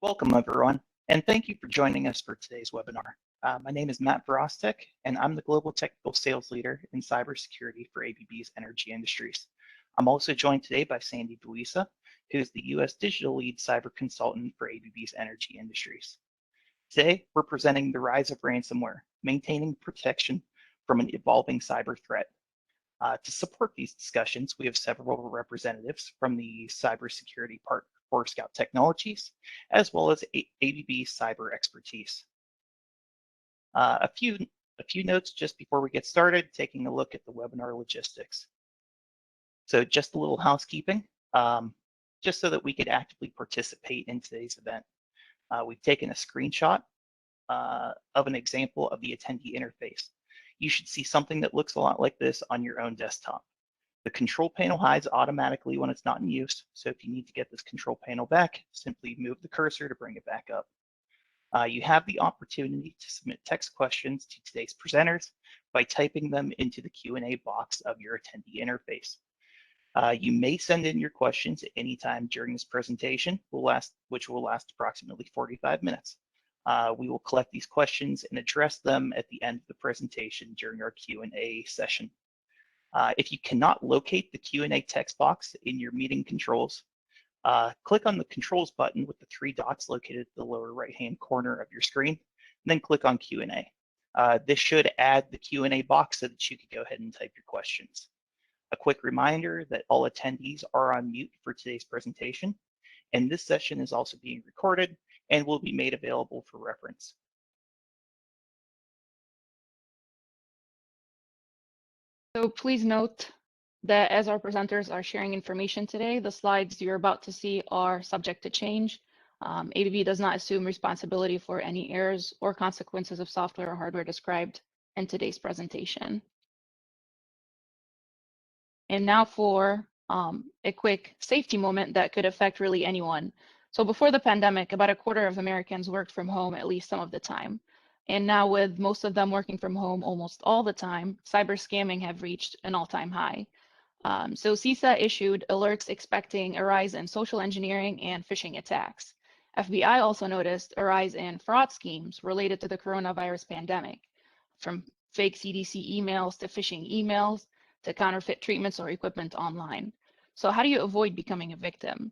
Welcome, everyone, and thank you for joining us for today's webinar. My name is Matt Verostek, and I'm the Global Technical Sales Leader in Cybersecurity for ABB's Energy Industries. I'm also joined today by Sandy Buisa, who is the U.S. Digital Lead Cyber Consultant for ABB's Energy Industries. Today, we're presenting the rise of ransomware, maintaining protection from an evolving cyber threat. To support these discussions, we have several representatives from the cybersecurity part for Scout Technologies, as well as ABB cyber expertise. A few notes just before we get started, taking a look at the webinar logistics. So just a little housekeeping, just so that we could actively participate in today's event. We've taken a screenshot of an example of the attendee interface. You should see something that looks a lot like this on your own desktop. The control panel hides automatically when it's not in use, so if you need to get this control panel back, simply move the cursor to bring it back up. You have the opportunity to submit text questions to today's presenters by typing them into the Q&A box of your attendee interface. You may send in your questions at any time during this presentation, which will last approximately 45 minutes. We will collect these questions and address them at the end of the presentation during our Q&A session. If you cannot locate the Q&A text box in your meeting controls, click on the controls button with the three dots located at the lower right-hand corner of your screen, and then click on Q&A. This should add the Q&A box so that you can go ahead and type your questions. A quick reminder that all attendees are on mute for today's presentation, and this session is also being recorded and will be made available for reference. So please note that as our presenters are sharing information today, the slides you're about to see are subject to change. ABB does not assume responsibility for any errors or consequences of software or hardware described in today's presentation. And now for a quick safety moment that could affect really anyone. So before the pandemic, about a quarter of Americans worked from home at least some of the time. And now with most of them working from home almost all the time, cyber scamming have reached an all-time high. So CISA issued alerts expecting a rise in social engineering and phishing attacks. FBI also noticed a rise in fraud schemes related to the coronavirus pandemic, from fake CDC emails to phishing emails to counterfeit treatments or equipment online. So how do you avoid becoming a victim?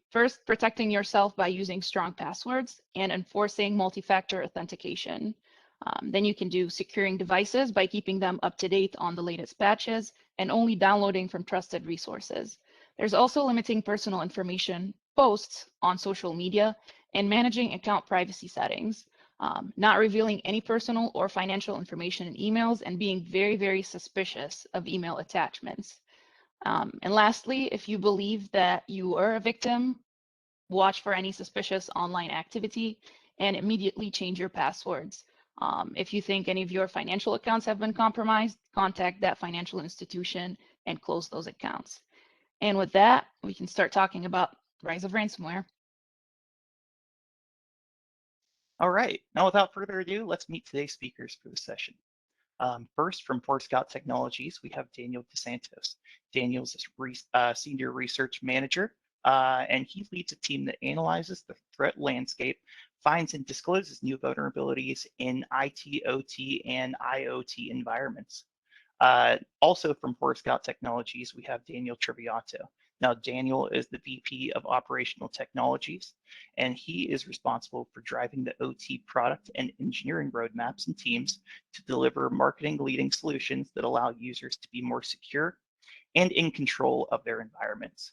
First, protecting yourself by using strong passwords and enforcing multi-factor authentication. Then you can do securing devices by keeping them up to date on the latest patches and only downloading from trusted resources. There's also limiting personal information posts on social media and managing account privacy settings, not revealing any personal or financial information in emails, and being very, very suspicious of email attachments. And lastly, if you believe that you are a victim, watch for any suspicious online activity and immediately change your passwords. If you think any of your financial accounts have been compromised, contact that financial institution and close those accounts. And with that, we can start talking about Rise of Ransomware. All right, now without further ado, let's meet today's speakers for the session. First, from Scout Technologies, we have Daniel DeSantos. Daniel's a senior research manager, and he leads a team that analyzes the threat landscape, finds and discloses new vulnerabilities in IT, OT, and IoT environments. Also from Scout Technologies, we have Daniel Triviato. Now, Daniel is the VP of Operational Technologies, and he is responsible for driving the OT product and engineering roadmaps and teams to deliver marketing-leading solutions that allow users to be more secure and in control of their environments.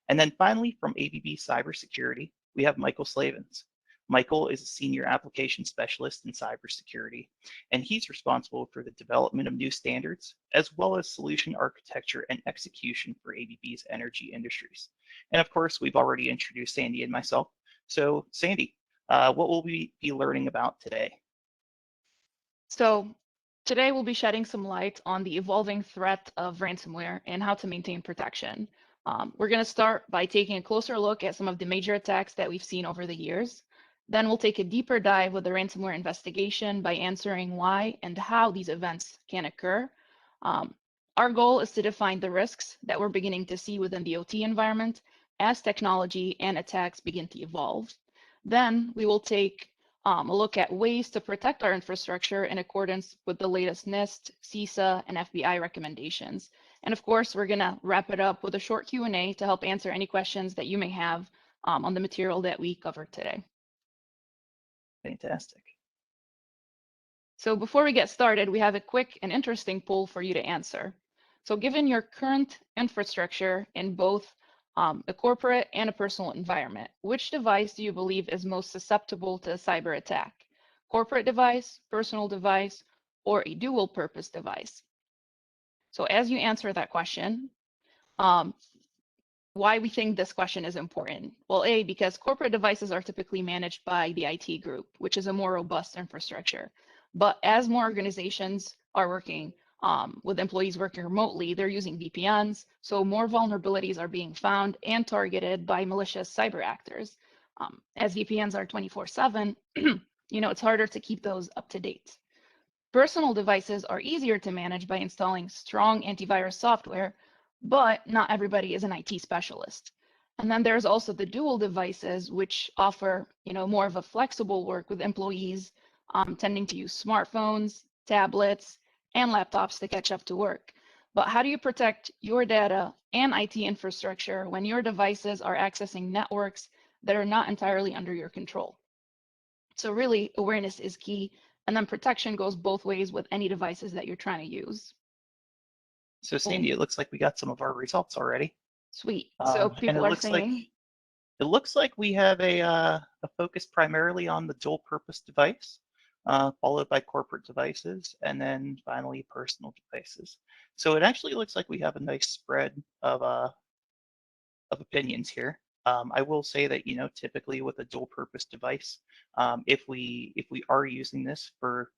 And then finally, from ABB Cybersecurity, we have Michael Slavens. Michael is a senior application specialist in cybersecurity, and he's responsible for the development of new standards, as well as solution architecture and execution for ABB's Energy Industries. And of course, we've already introduced Sandy and myself. So Sandy, what will we be learning about today? So today we'll be shedding some light on the evolving threat of ransomware and how to maintain protection. We're going to start by taking a closer look at some of the major attacks that we've seen over the years. Then we'll take a deeper dive with the ransomware investigation by answering why and how these events can occur. Our goal is to define the risks that we're beginning to see within the OT environment as technology and attacks begin to evolve. Then we will take a look at ways to protect our infrastructure in accordance with the latest NIST, CISA, and FBI recommendations. And of course, we're gonna wrap it up with a short Q&A to help answer any questions that you may have on the material that we covered today. Fantastic. So before we get started, we have a quick and interesting poll for you to answer. So given your current infrastructure in both a corporate and a personal environment, which device do you believe is most susceptible to a cyber attack? Corporate device, personal device, or a dual purpose device? So as you answer that question, why we think this question is important. Well, A, because corporate devices are typically managed by the IT group, which is a more robust infrastructure. But as more organizations are working with employees working remotely, they're using VPNs. So more vulnerabilities are being found and targeted by malicious cyber actors. As VPNs are 24/7, it's harder to keep those up to date. Personal devices are easier to manage by installing strong antivirus software, but not everybody is an IT specialist. And then there's also the dual devices, which offer, more of a flexible work with employees tending to use smartphones, tablets, and laptops to catch up to work. But how do you protect your data and IT infrastructure when your devices are accessing networks that are not entirely under your control? So really, awareness is key, and then protection goes both ways with any devices that you're trying to use. So Sandy, it looks like we got some of our results already. Sweet. So And people it are looks saying, like we have a focus primarily on the dual purpose device, followed by corporate devices, and then finally personal devices. So it actually looks like we have a nice spread of opinions here. I will say that typically with a dual purpose device, if we are using this for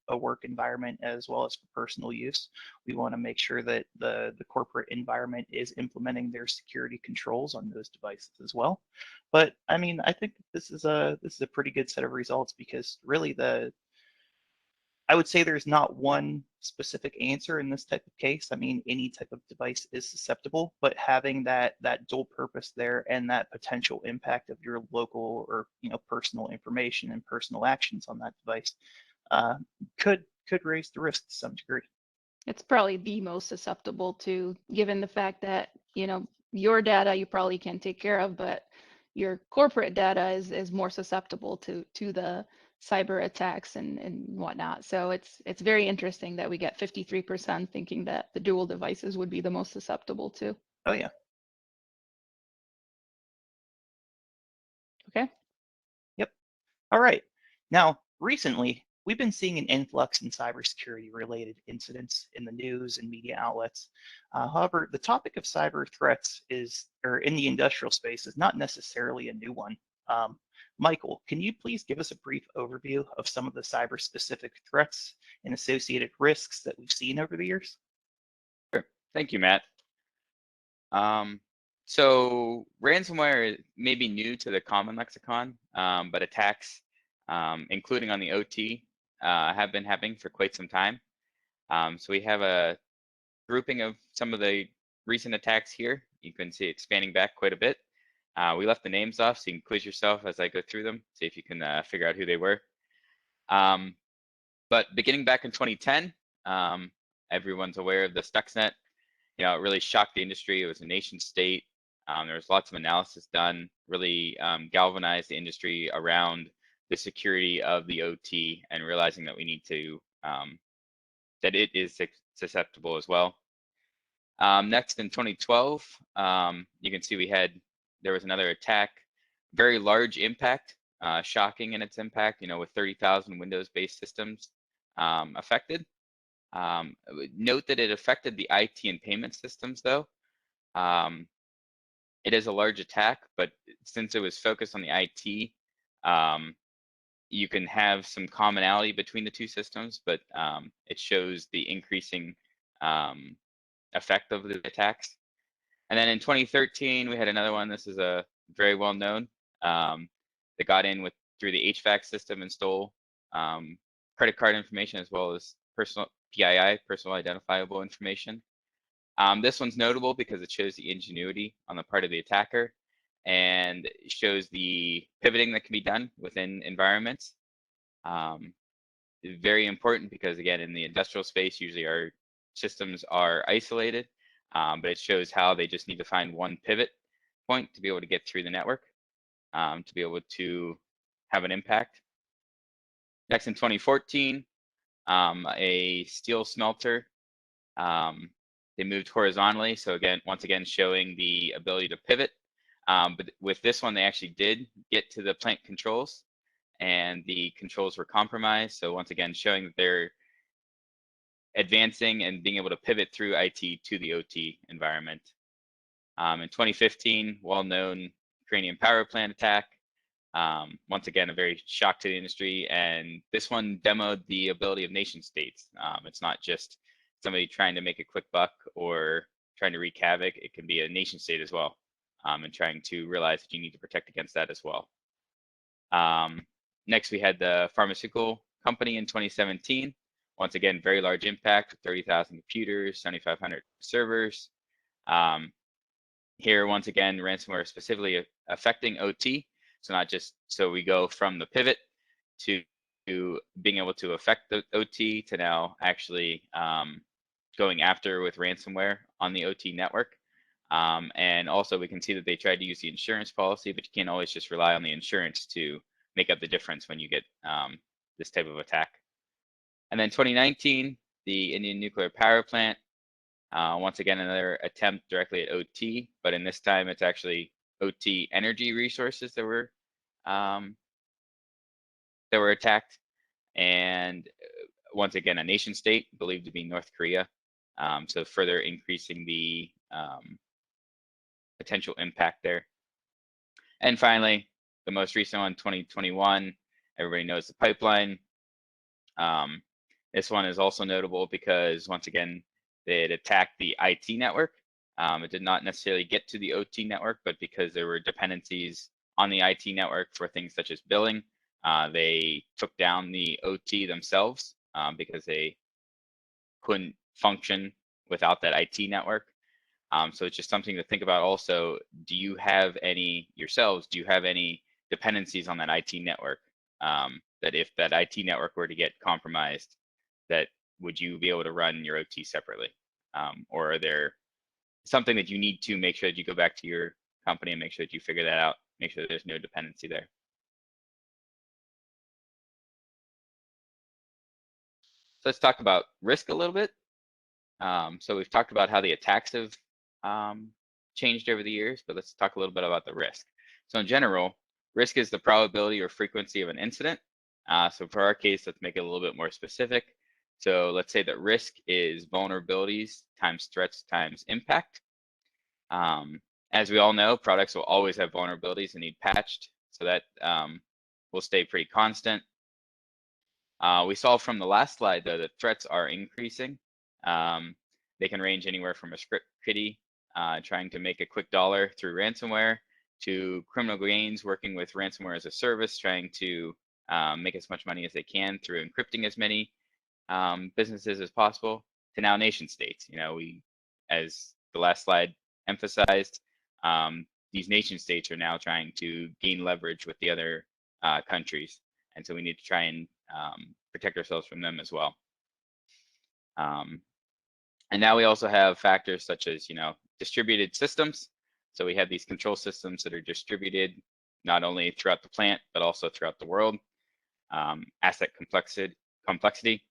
a work environment as well as for personal use, we want to make sure that the corporate environment is implementing their security controls on those devices as well. But I mean, I think this is a pretty good set of results, because really I would say there's not one specific answer in this type of case. I mean, any type of device is susceptible, but having that dual purpose there and that potential impact of your local or personal information and personal actions on that device could raise the risk to some degree. it's probably the most susceptible to, given the fact that, your data you probably can take care of, but your corporate data is more susceptible to the cyber attacks and whatnot. So it's very interesting that we get 53% thinking that the dual devices would be the most susceptible to. Oh yeah. Okay. Yep. All right. Now, recently, we've been seeing an influx in cybersecurity related incidents in the news and media outlets. However, the topic of cyber threats in the industrial space is not necessarily a new one. Michael, can you please give us a brief overview of some of the cyber specific threats and associated risks that we've seen over the years? Sure. Thank you, Matt. So ransomware may be new to the common lexicon, but attacks, including on the OT, have been happening for quite some time. So we have a grouping of some of the recent attacks here. You can see it spanning back quite a bit. We left the names off so you can quiz yourself as I go through them, see if you can figure out who they were. But beginning back in 2010, everyone's aware of the Stuxnet. It really shocked the industry. It was a nation state. There was lots of analysis done, really galvanized the industry around the security of the OT and realizing that we need to, that it is susceptible as well. Next in 2012, you can see there was another attack, very large impact, shocking in its impact, with 30,000 Windows-based systems affected. Note that it affected the IT and payment systems, though. It is a large attack, but since it was focused on the IT, you can have some commonality between the two systems, but it shows the increasing effect of the attacks. And then in 2013, we had another one. This is a very well known. That got in through the HVAC system and stole credit card information as well as personal PII, personal identifiable information. This one's notable because it shows the ingenuity on the part of the attacker and shows the pivoting that can be done within environments. Very important because, again, in the industrial space, usually our systems are isolated, but it shows how they just need to find one pivot point to be able to get through the network, to be able to have an impact. Next, in 2014, a steel smelter, they moved horizontally. So again, once again, showing the ability to pivot. But with this one, they actually did get to the plant controls, and the controls were compromised. So once again, showing that they're advancing and being able to pivot through IT to the OT environment. In 2015, well-known Ukrainian power plant attack. Once again, a very shock to the industry. And this one demoed the ability of nation states. It's not just somebody trying to make a quick buck or trying to wreak havoc. It can be a nation state as well, and trying to realize that you need to protect against that as well. Next, we had the pharmaceutical company in 2017. Once again, very large impact, 30,000 computers, 7,500 servers. Here, once again, ransomware specifically affecting OT. So not just, so we go from the pivot to being able to affect the OT to now actually going after with ransomware on the OT network. And also we can see that they tried to use the insurance policy, but you can't always just rely on the insurance to make up the difference when you get this type of attack. And then 2019, the Indian nuclear power plant. Once again, another attempt directly at OT, but in this time it's actually OT energy resources that were attacked, and once again a nation state believed to be North Korea, so further increasing the potential impact there. And finally, the most recent one, 2021, everybody knows the pipeline. This one is also notable because once again it attacked the IT network. It did not necessarily get to the OT network, but because there were dependencies on the IT network for things such as billing, they took down the OT themselves because they couldn't function without that IT network. So it's just something to think about also. Do you have any yourselves, do you have any dependencies on that IT network? That if that IT network were to get compromised, that would you be able to run your OT separately? Or are there something that you need to make sure that you go back to your company and make sure that you figure that out, make sure that there's no dependency there? So let's talk about risk a little bit. So we've talked about how the attacks have changed over the years, but let's talk a little bit about the risk. So in general, risk is the probability or frequency of an incident. So for our case, let's make it a little bit more specific. So let's say that risk is vulnerabilities times threats times impact. As we all know, products will always have vulnerabilities and need patched, so that will stay pretty constant. We saw from the last slide, though, that threats are increasing. They can range anywhere from a script kiddie trying to make a quick dollar through ransomware to criminal gains working with ransomware as a service, trying to make as much money as they can through encrypting as many businesses as possible, to now nation states. You know, as the last slide emphasized, these nation states are now trying to gain leverage with the other countries, and so we need to try and protect ourselves from them as well. And now we also have factors such as, you know, distributed systems. So we have these control systems that are distributed not only throughout the plant but also throughout the world. Asset complexity.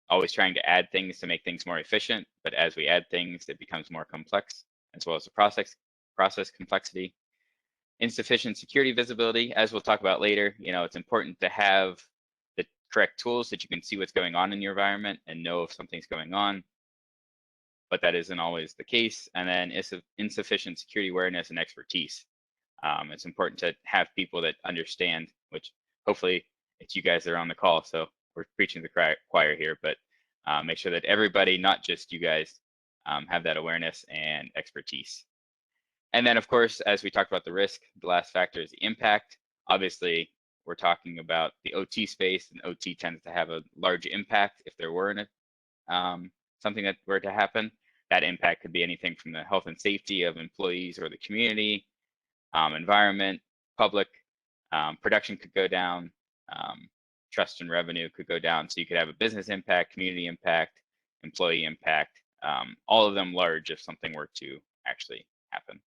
Always trying to add things to make things more efficient, but as we add things, it becomes more complex, as well as the process complexity. Insufficient security visibility, as we'll talk about later. You know, it's important to have the correct tools that you can see what's going on in your environment and know if something's going on, but that isn't always the case. And then insufficient security awareness and expertise. It's important to have people that understand, which hopefully it's you guys that are on the call, so we're preaching to the choir here, but make sure that everybody, not just you guys, have that awareness and expertise. And then, of course, as we talked about the risk, the last factor is the impact. Obviously, we're talking about the OT space, and OT tends to have a large impact if there were something that were to happen. that impact could be anything from the health and safety of employees or the community, environment, public, production could go down, trust and revenue could go down. So you could have a business impact, community impact, employee impact, all of them large if something were to actually happen.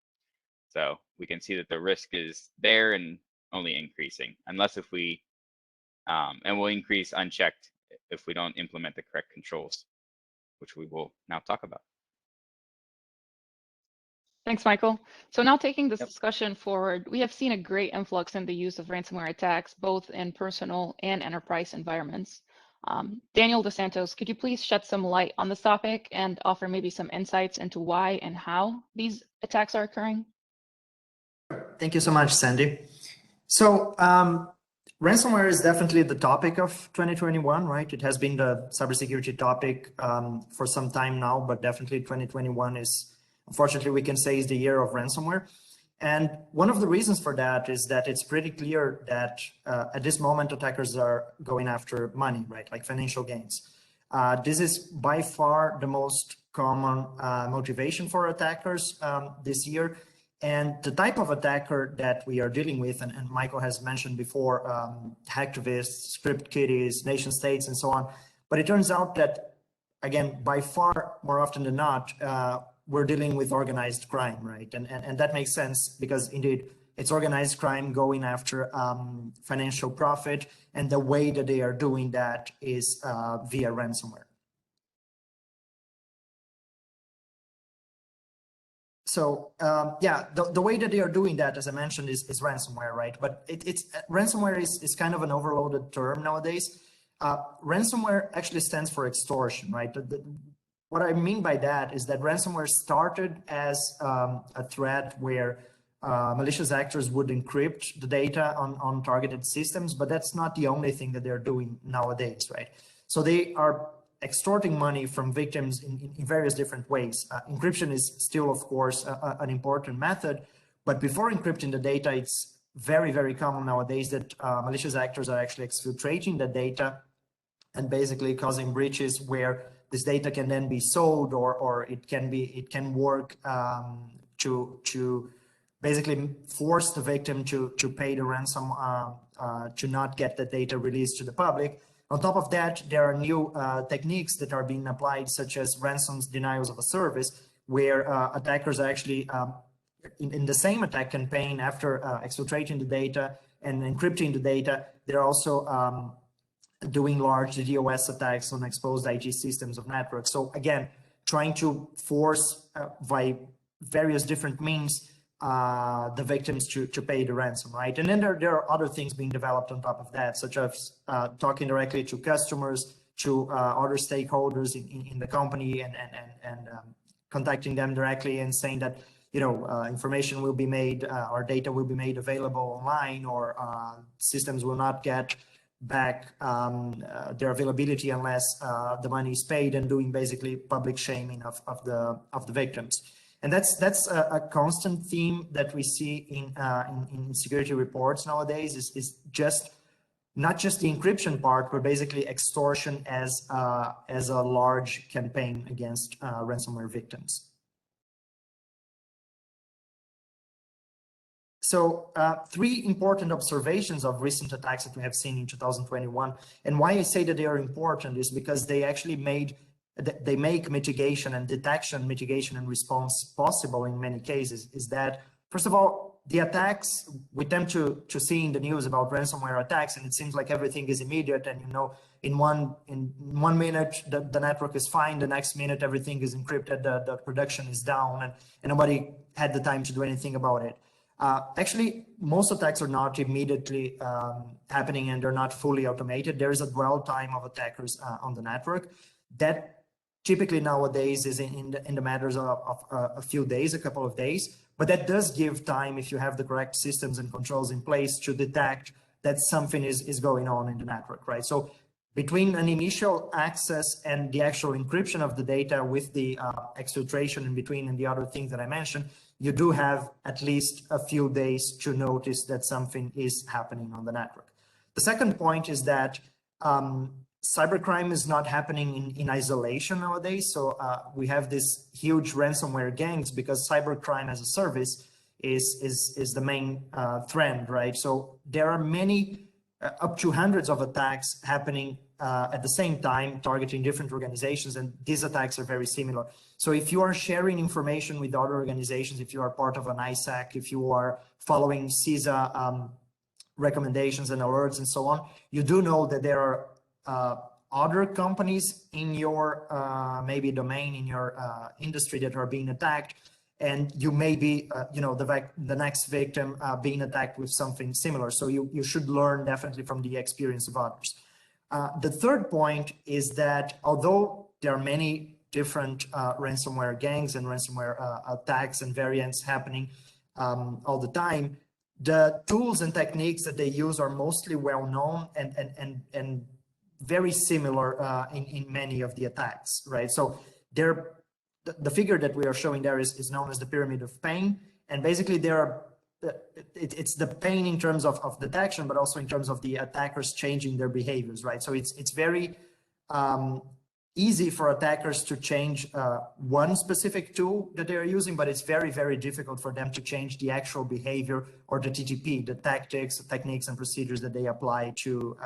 So we can see that the risk is there and only increasing, unless if we, and will increase unchecked if we don't implement the correct controls, which we will now talk about. Thanks, Michael. So now taking this discussion forward, we have seen a great influx in the use of ransomware attacks, both in personal and enterprise environments. Daniel DeSantos, could you please shed some light on this topic and offer maybe some insights into why and how these attacks are occurring? Thank you so much, Sandy. So ransomware is definitely the topic of 2021, right? It has been the cybersecurity topic for some time now, but definitely 2021 is, unfortunately, we can say is the year of ransomware. And one of the reasons for that is that it's pretty clear that at this moment, attackers are going after money, right? Like financial gains. This is by far the most common motivation for attackers this year. And the type of attacker that we are dealing with, and Michael has mentioned before, hacktivists, script kiddies, nation states, and so on. But it turns out that, again, by far more often than not, we're dealing with organized crime, right? And that makes sense because indeed it's organized crime going after financial profit, and the way that they are doing that is via ransomware. So yeah, the way that they are doing that, as I mentioned, is ransomware, right? But ransomware is kind of an overloaded term nowadays. Ransomware actually stands for extortion, right? What I mean by that is that ransomware started as a threat where malicious actors would encrypt the data on targeted systems, but that's not the only thing that they're doing nowadays, right? So they are extorting money from victims in various different ways. Encryption is still, of course, an important method, but before encrypting the data, it's very, very common nowadays that malicious actors are actually exfiltrating the data and basically causing breaches where this data can then be sold, or it can work to basically force the victim to pay the ransom to not get the data released to the public. On top of that, there are new techniques that are being applied, such as ransom denials of a service, where attackers actually, in the same attack campaign, after exfiltrating the data and encrypting the data, they're also doing large DDoS attacks on exposed IT systems of networks. So again, trying to force by various different means the victims to pay the ransom, right? And then there are other things being developed on top of that, such as talking directly to customers, to other stakeholders in the company, and contacting them directly and saying that, you know, information will be made, or data will be made available online, or systems will not get back their availability unless the money is paid, and doing basically public shaming of the victims. And that's a constant theme that we see in security reports nowadays, is just not just the encryption part, but basically extortion as a large campaign against ransomware victims. So three important observations of recent attacks that we have seen in 2021. And why I say that they are important is because they actually make mitigation and detection, mitigation and response possible in many cases. Is that, first of all, the attacks, we tend to see in the news about ransomware attacks, and it seems like everything is immediate, and, you know, in one minute the network is fine, the next minute everything is encrypted, the production is down, and nobody had the time to do anything about it. Actually, most attacks are not immediately happening, and they're not fully automated. There is a dwell time of attackers on the network that typically nowadays is in the matters of a few days, a couple of days, but that does give time, if you have the correct systems and controls in place, to detect that something is going on in the network, right? So between an initial access and the actual encryption of the data with the exfiltration in between and the other things that I mentioned, you do have at least a few days to notice that something is happening on the network. The second point is that cybercrime is not happening in isolation nowadays. So we have this huge ransomware gangs because cybercrime as a service is the main trend, right? So there are many, up to hundreds of attacks happening at the same time, targeting different organizations, and these attacks are very similar. So if you are sharing information with other organizations, if you are part of an ISAC, if you are following CISA recommendations and alerts and so on, you do know that there are other companies in your maybe domain, in your industry that are being attacked, and you may be the next victim being attacked with something similar. So you should learn definitely from the experience of others. The third point is that although there are many different ransomware gangs and ransomware attacks and variants happening all the time, the tools and techniques that they use are mostly well known and very similar in many of the attacks, right? So the figure that we are showing there is known as the pyramid of pain, and basically it's the pain in terms of detection, but also in terms of the attackers changing their behaviors, right? So it's very easy for attackers to change one specific tool that they're using, but it's very, very difficult for them to change the actual behavior or the TTP, the tactics, techniques, and procedures that they apply to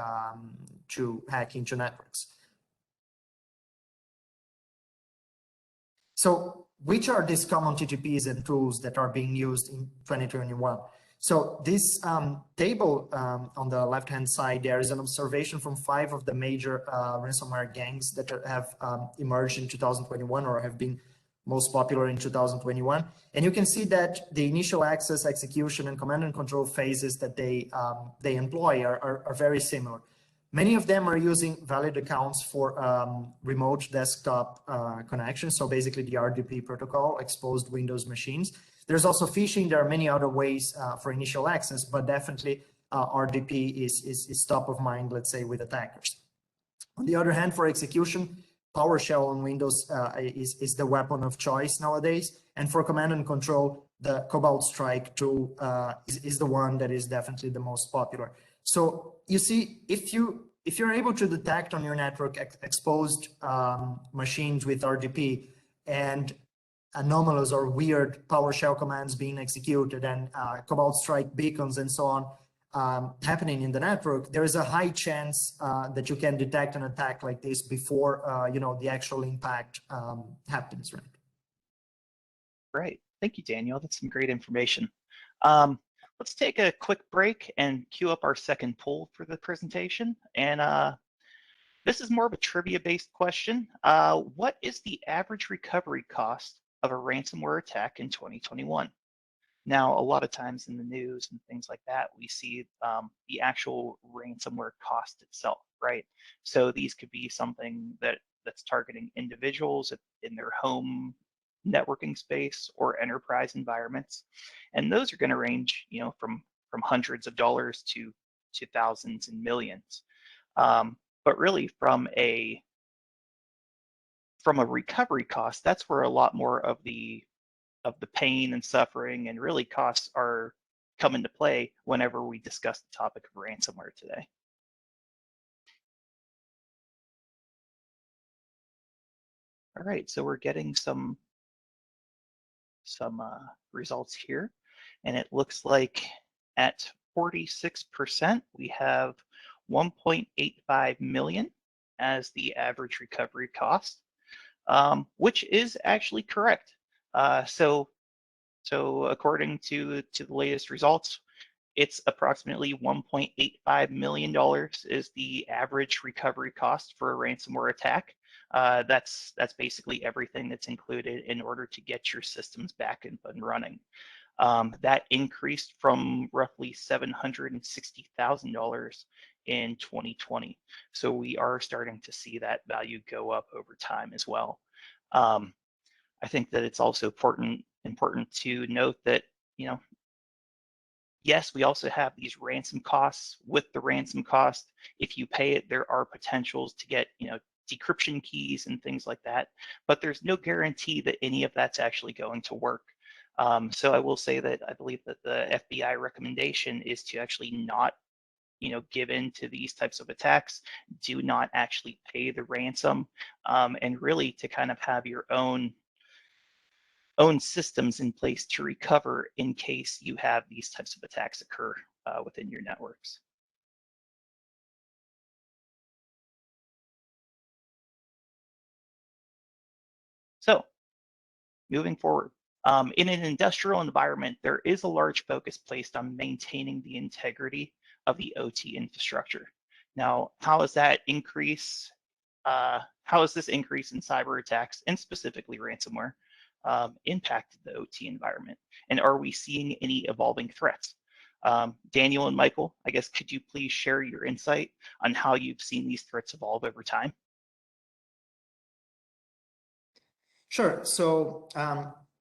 hack into networks. So which are these common TTPs and tools that are being used in 2021? So this table on the left-hand side, there is an observation from 5 of the major ransomware gangs that have emerged in 2021 or have been most popular in 2021. And you can see that the initial access, execution, and command and control phases that they employ are very similar. Many of them are using valid accounts for remote desktop connections. So basically the RDP protocol, exposed Windows machines. There's also phishing. There are many other ways for initial access, but definitely RDP is top of mind, let's say, with attackers. On the other hand, for execution, PowerShell on Windows is the weapon of choice nowadays. And for command and control, the Cobalt Strike tool is the one that is definitely the most popular. So you see, if you're able to detect on your network exposed machines with RDP and anomalous or weird PowerShell commands being executed and Cobalt Strike beacons and so on happening in the network, there is a high chance that you can detect an attack like this before the actual impact happens, right? Great. Thank you, Daniel. That's some great information. Let's take a quick break and queue up our second poll for the presentation. And this is more of a trivia-based question. What is the average recovery cost of a ransomware attack in 2021? Now, a lot of times in the news and things like that, we see the actual ransomware cost itself, right? So these could be something that's targeting individuals in their home networking space or enterprise environments, and those are going to range, from hundreds of dollars to thousands and millions. But really, from a recovery cost, that's where a lot more of the pain and suffering and really costs come into play whenever we discuss the topic of ransomware today. All right, so we're getting some results here, and it looks like at 46%, we have 1.85 million as the average recovery cost, which is actually correct. So according to the latest results, it's approximately $1.85 million is the average recovery cost for a ransomware attack. That's basically everything that's included in order to get your systems back and running. That increased from roughly $760,000 in 2020. So we are starting to see that value go up over time as well. I think that it's also important to note that, yes, we also have these ransom costs. With the ransom cost, if you pay it, there are potentials to get, decryption keys and things like that, but there's no guarantee that any of that's actually going to work. So I will say that I believe that the FBI recommendation is to actually not give in to these types of attacks, do not actually pay the ransom, and really to kind of have your own systems in place to recover in case you have these types of attacks occur within your networks. So moving forward, in an industrial environment, there is a large focus placed on maintaining the integrity of the OT infrastructure. Now, how has this increase in cyber attacks, and specifically ransomware, impacted the OT environment? And are we seeing any evolving threats? Daniel and Michael, I guess, could you please share your insight on how you've seen these threats evolve over time? Sure. So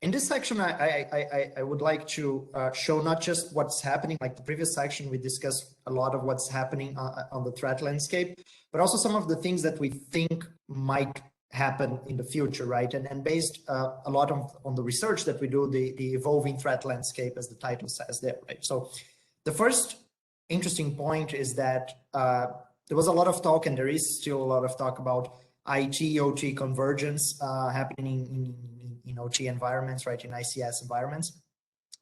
in this section, I would like to show not just what's happening, like the previous section, we discussed a lot of what's happening on the threat landscape, but also some of the things that we think might happen in the future, right? And based a lot on the research that we do, the evolving threat landscape, as the title says there, right? So the first interesting point is that there was a lot of talk, and there is still a lot of talk about IT-OT convergence happening in OT environments, right, in ICS environments.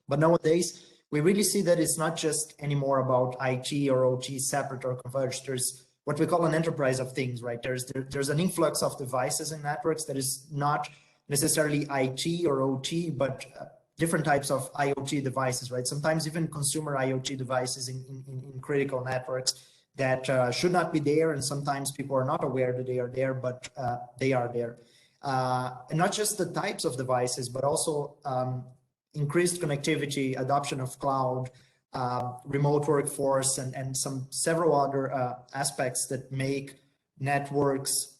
But nowadays, we really see that it's not just anymore about IT or OT separate or converged. There's what we call an enterprise of things, right? There's an influx of devices and networks that is not necessarily IT or OT, but different types of IoT devices, right? Sometimes even consumer IoT devices in critical networks that should not be there, and sometimes people are not aware that they are there, but they are there. And not just the types of devices, but also increased connectivity, adoption of cloud, remote workforce, and several other aspects that make networks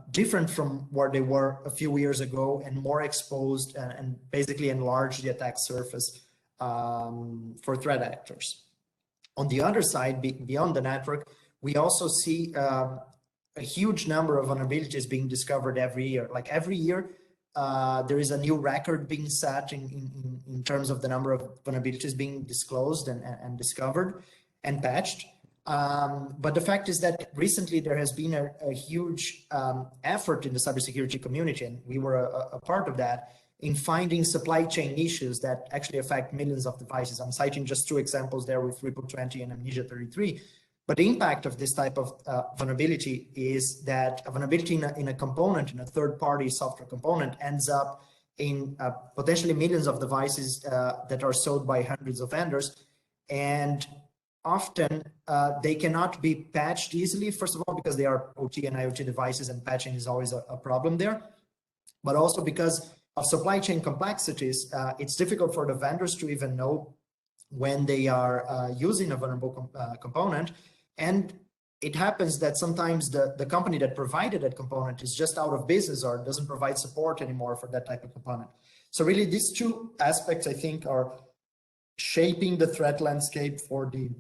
different from where they were a few years ago, and more exposed, and basically enlarge the attack surface for threat actors. On the other side, beyond the network, we also see a huge number of vulnerabilities being discovered every year. Like every year, there is a new record being set in terms of the number of vulnerabilities being disclosed and discovered and patched. But the fact is that recently there has been a huge effort in the cybersecurity community, and we were a part of that, in finding supply chain issues that actually affect millions of devices. I'm citing just two examples there with Ripple 20 and Amnesia 33. But the impact of this type of vulnerability is that a vulnerability in a component, in a third-party software component, ends up in potentially millions of devices that are sold by hundreds of vendors. And often they cannot be patched easily, first of all, because they are OT and IoT devices, and patching is always a problem there. But also because of supply chain complexities, it's difficult for the vendors to even know when they are using a vulnerable component. And it happens that sometimes the company that provided that component is just out of business or doesn't provide support anymore for that type of component. So really these two aspects, I think, are shaping the threat landscape for the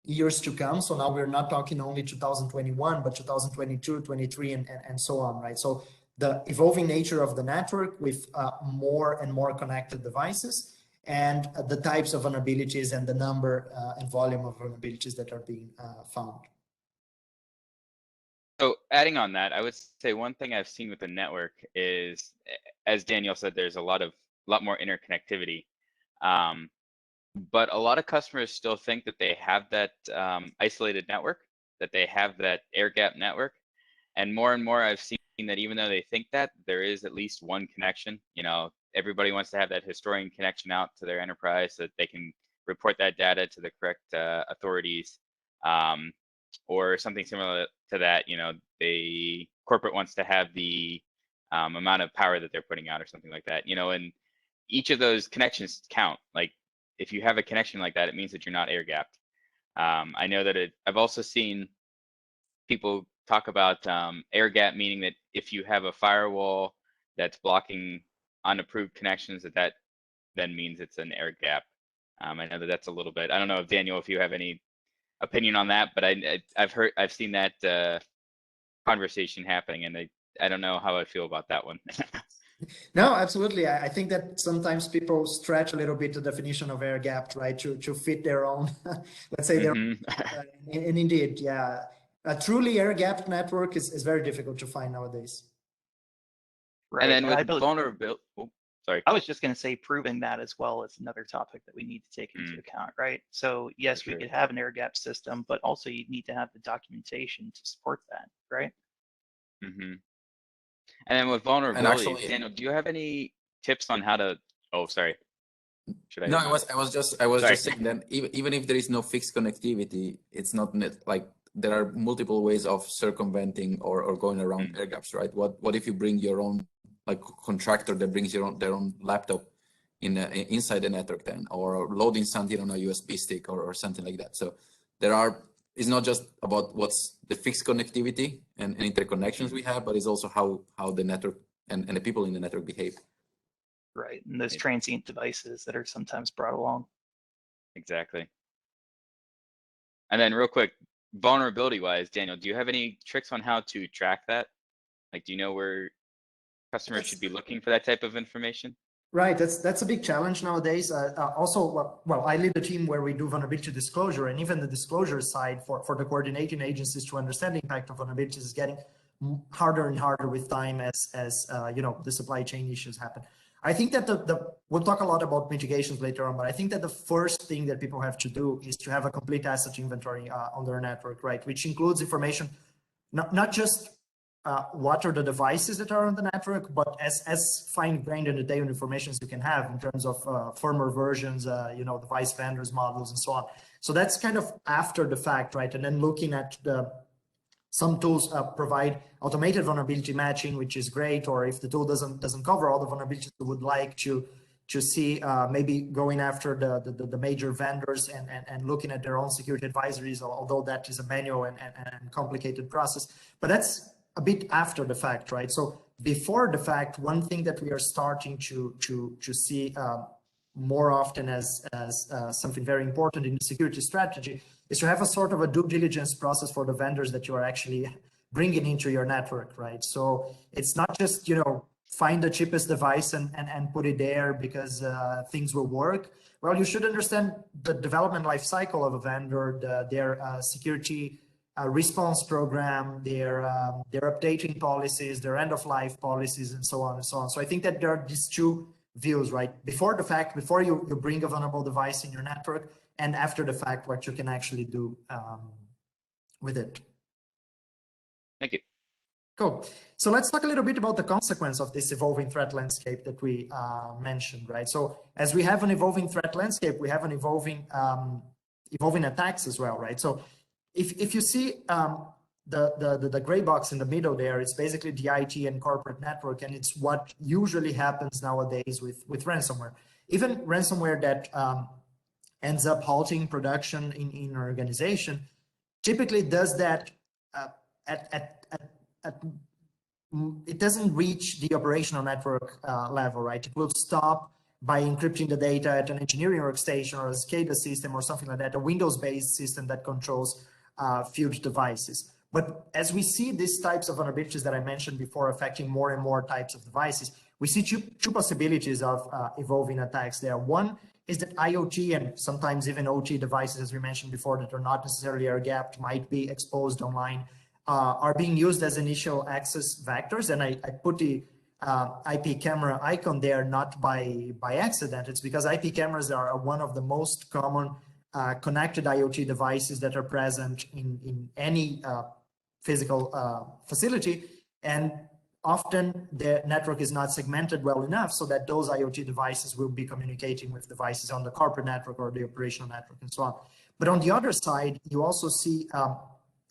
years to come. So now we're not talking only 2021, but 2022, 23, and so on, right? So the evolving nature of the network with more and more connected devices, and the types of vulnerabilities and the number and volume of vulnerabilities that are being found. So adding on that, I would say one thing I've seen with the network is, as Daniel said, there's a lot more interconnectivity. But a lot of customers still think that they have that isolated network, that they have that air-gapped network. And more I've seen that even though they think that, there is at least one connection. You know, everybody wants to have that historian connection out to their enterprise so that they can report that data to the correct authorities, or something similar to that. You know, the corporate wants to have the amount of power that they're putting out or something like that. You know, and each of those connections count. Like if you have a connection like that, it means that you're not air-gapped. I know that I've also seen people talk about air-gap, meaning that if you have a firewall that's blocking unapproved connections, that then means it's an air-gap. I know that that's a little bit, I don't know if Daniel, if you have any opinion on that, but I've seen that conversation happening, and I don't know how I feel about that one. No, absolutely. I think that sometimes people stretch a little bit the definition of air gapped, right, to fit their own, let's say, their and indeed, yeah, a truly air gapped network is very difficult to find nowadays. Right. And then I with believe, vulnerability, sorry. I was just going to say proving that as well is another topic that we need to take into account, right? So yes, we could have an air gap system, but also you need to have the documentation to support that, right? And then with vulnerabilities, actually, Daniel, do you have any tips on how to? Oh, sorry. Should I? No, I was just saying that even if there is no fixed connectivity, it's not like there are multiple ways of circumventing or going around air gaps, right? What if you bring your own, like, contractor that brings their own laptop inside the network then, or loading something on a USB stick or something like that. So it's not just about what's the fixed connectivity and interconnections we have, but it's also how the network and the people in the network behave. Right, and those transient devices that are sometimes brought along. Exactly. And then real quick, vulnerability wise, Daniel, do you have any tricks on how to track that? Like, do you know where customers should be looking for that type of information? Right, that's a big challenge nowadays. Also, well, I lead a team where we do vulnerability disclosure, and even the disclosure side for the coordinating agencies to understand the impact of vulnerabilities is getting harder and harder with time as you know, the supply chain issues happen. I think that we'll talk a lot about mitigations later on, but I think that the first thing that people have to do is to have a complete asset inventory on their network, right? Which includes information, not just what are the devices that are on the network, but as fine-grained in the data information as you can have in terms of firmware versions, you know, device vendors, models, and so on. So that's kind of after the fact, right? And then looking at some tools provide automated vulnerability matching, which is great. Or if the tool doesn't cover all the vulnerabilities, we would like to see maybe going after the major vendors and looking at their own security advisories, although that is a manual and complicated process. But that's a bit after the fact, right? So before the fact, one thing that we are starting to see more often as something very important in the security strategy is to have a sort of a due diligence process for the vendors that you are actually bringing into your network, right? So it's not just, you know, find the cheapest device and put it there because things will work. Well, you should understand the development life cycle of a vendor, their security response program, their updating policies, their end of life policies, and so on and so on. So I think that there are these two views, right? Before the fact, before you bring a vulnerable device in your network, and after the fact, what you can actually do with it. Thank you. Cool. So let's talk a little bit about the consequence of this evolving threat landscape that we mentioned, right? So as we have an evolving threat landscape, we have an evolving attacks as well, right? So if you see the gray box in the middle there, it's basically the IT and corporate network, and it's what usually happens nowadays with ransomware. Even ransomware that ends up halting production in an organization typically does that it doesn't reach the operational network level, right? It will stop by encrypting the data at an engineering workstation or a SCADA system or something like that, a Windows-based system that controls field devices. But as we see these types of vulnerabilities that I mentioned before affecting more and more types of devices, we see two possibilities of evolving attacks there. One is that IoT and sometimes even OT devices, as we mentioned before, that are not necessarily air-gapped, might be exposed online, are being used as initial access vectors. And I put the IP camera icon there not by accident. It's because IP cameras are one of the most common connected IoT devices that are present in any physical facility. And often the network is not segmented well enough so that those IoT devices will be communicating with devices on the corporate network or the operational network and so on. But on the other side, you also see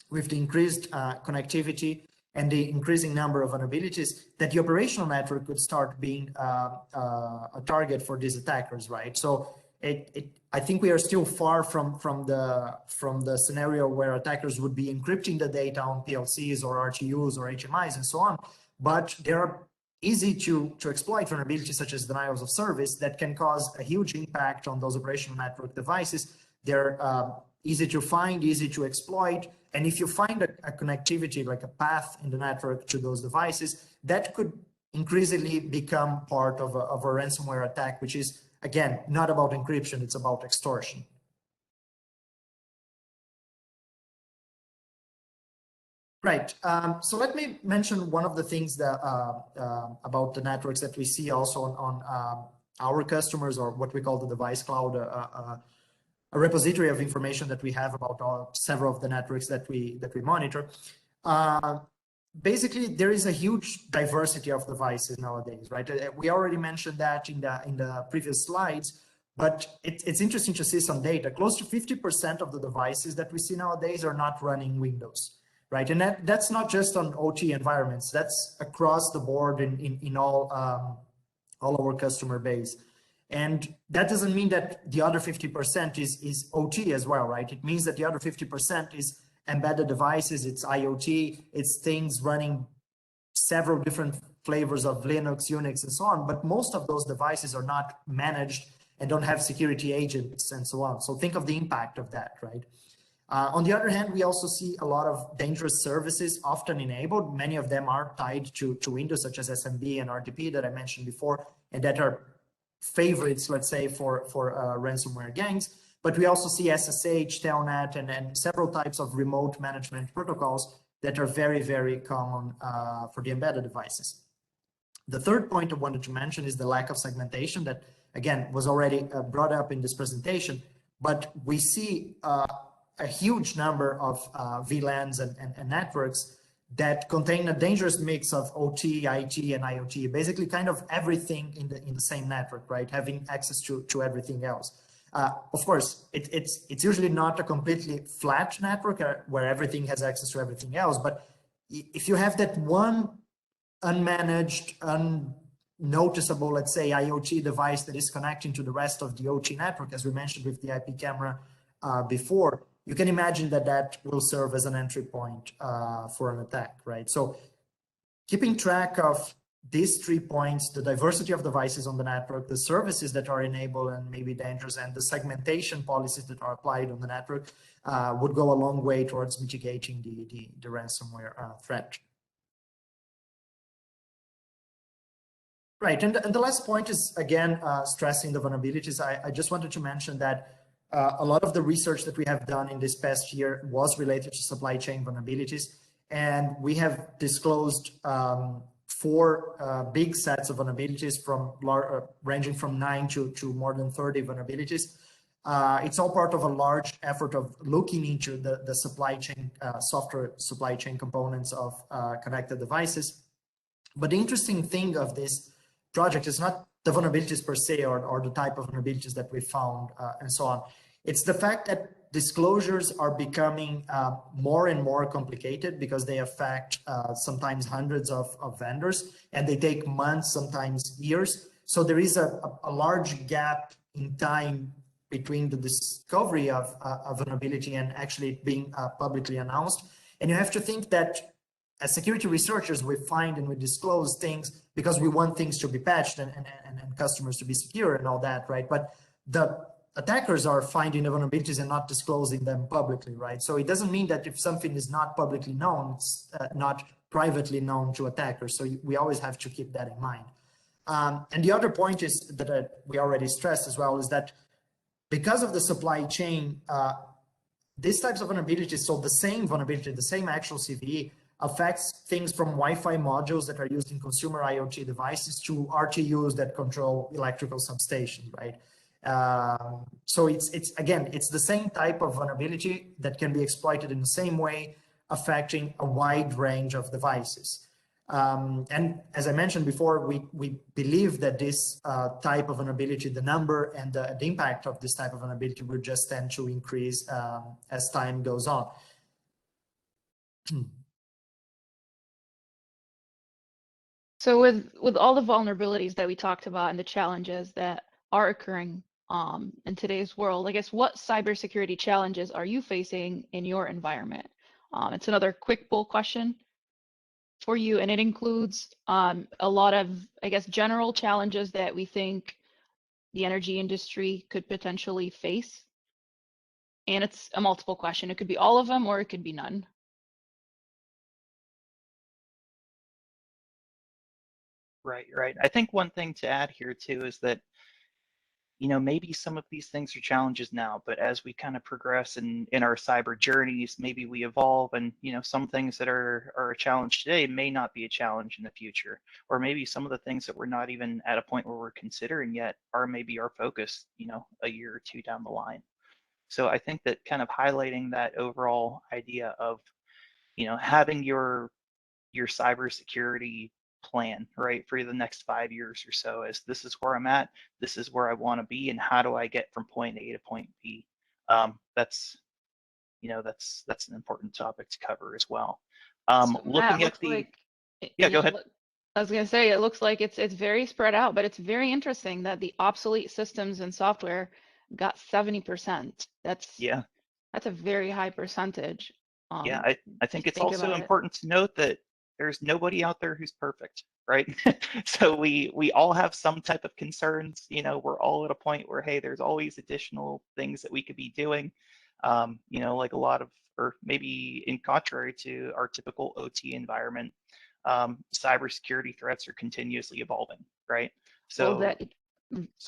with the increased connectivity and the increasing number of vulnerabilities that the operational network could start being a target for these attackers, right? So I think we are still far from the scenario where attackers would be encrypting the data on PLCs or RTUs or HMIs and so on. But there are easy to exploit vulnerabilities such as denials of service that can cause a huge impact on those operational network devices. They're easy to find, easy to exploit. And if you find a connectivity, like a path in the network to those devices, that could increasingly become part of a ransomware attack, which is, again, not about encryption, it's about extortion. Right. So let me mention one of the things that about the networks that we see also on our customers, or what we call the device cloud, a repository of information that we have about several of the networks that we monitor. Basically, there is a huge diversity of devices nowadays, right? We already mentioned that in the previous slides, but it's interesting to see some data. Close to 50% of the devices that we see nowadays are not running Windows, right? And that's not just on OT environments. That's across the board in all our customer base. And that doesn't mean that the other 50% is OT as well, right? It means that the other 50% is embedded devices, it's IoT, it's things running several different flavors of Linux, Unix, and so on. But most of those devices are not managed and don't have security agents and so on. So think of the impact of that, right? On the other hand, we also see a lot of dangerous services often enabled. Many of them are tied to Windows, such as SMB and RTP that I mentioned before, and that are favorites, let's say, for ransomware gangs. But we also see SSH, Telnet, and several types of remote management protocols that are very, very common for the embedded devices. The third point I wanted to mention is the lack of segmentation that, again, was already brought up in this presentation. But we see a huge number of VLANs and networks that contain a dangerous mix of OT, IT, and IoT, basically kind of everything in the same network, right? Having access to everything else. Of course, it's usually not a completely flat network where everything has access to everything else, but if you have that one unmanaged, unnoticeable, let's say, IoT device that is connecting to the rest of the OT network, as we mentioned with the IP camera before, you can imagine that will serve as an entry point for an attack, right? So keeping track of these 3 points, the diversity of devices on the network, the services that are enabled and maybe dangerous, and the segmentation policies that are applied on the network would go a long way towards mitigating the ransomware threat. Right, and the last point is, again, stressing the vulnerabilities. I just wanted to mention that a lot of the research that we have done in this past year was related to supply chain vulnerabilities, and we have disclosed 4 big sets of vulnerabilities from ranging from 9 to more than 30 vulnerabilities. It's all part of a large effort of looking into the supply chain, software supply chain components of connected devices. But the interesting thing of this project is not the vulnerabilities per se or the type of vulnerabilities that we found and so on. It's the fact that disclosures are becoming more and more complicated because they affect sometimes hundreds of vendors, and they take months, sometimes years. So there is a large gap in time between the discovery of a vulnerability and actually being publicly announced. And you have to think that as security researchers, we find and we disclose things because we want things to be patched and customers to be secure and all that, right? But the attackers are finding the vulnerabilities and not disclosing them publicly, right? So it doesn't mean that if something is not publicly known, it's not privately known to attackers. So we always have to keep that in mind. And the other point is that we already stressed as well is that because of the supply chain, these types of vulnerabilities, so the same vulnerability, the same actual CVE, affects things from Wi-Fi modules that are used in consumer IoT devices to RTUs that control electrical substations, right? So it's again, it's the same type of vulnerability that can be exploited in the same way, affecting a wide range of devices. And as I mentioned before, we believe that this type of vulnerability, the number and the impact of this type of vulnerability will just tend to increase as time goes on. So with all the vulnerabilities that we talked about and the challenges that are occurring in today's world, I guess what cybersecurity challenges are you facing in your environment? It's another quick poll question for you, and it includes a lot of, I guess, general challenges that we think the energy industry could potentially face. And it's a multiple question. It could be all of them or it could be none. Right, right. I think one thing to add here too is that, you know, maybe some of these things are challenges now, but as we kind of progress in our cyber journeys, maybe we evolve, and you know, some things that are a challenge today may not be a challenge in the future, or maybe some of the things that we're not even at a point where we're considering yet are maybe our focus, you know, a year or two down the line. So I think that kind of highlighting that overall idea of, you know, having your cybersecurity plan, right, for the next 5 years or so, as this is where I'm at, this is where I want to be, and how do I get from point A to point B? That's, you know, that's an important topic to cover as well. So Looking Matt, at the, like, yeah, go ahead. I was gonna say, it looks like it's very spread out, but it's very interesting that the obsolete systems and software got 70%. That's a very high percentage. Yeah, I think it's think also about it. important to note that there's nobody out there who's perfect, right? So we all have some type of concerns. You know, we're all at a point where, hey, there's always additional things that we could be doing. You know, like a lot of, or maybe in contrary to our typical OT environment, cybersecurity threats are continuously evolving, right? Well, So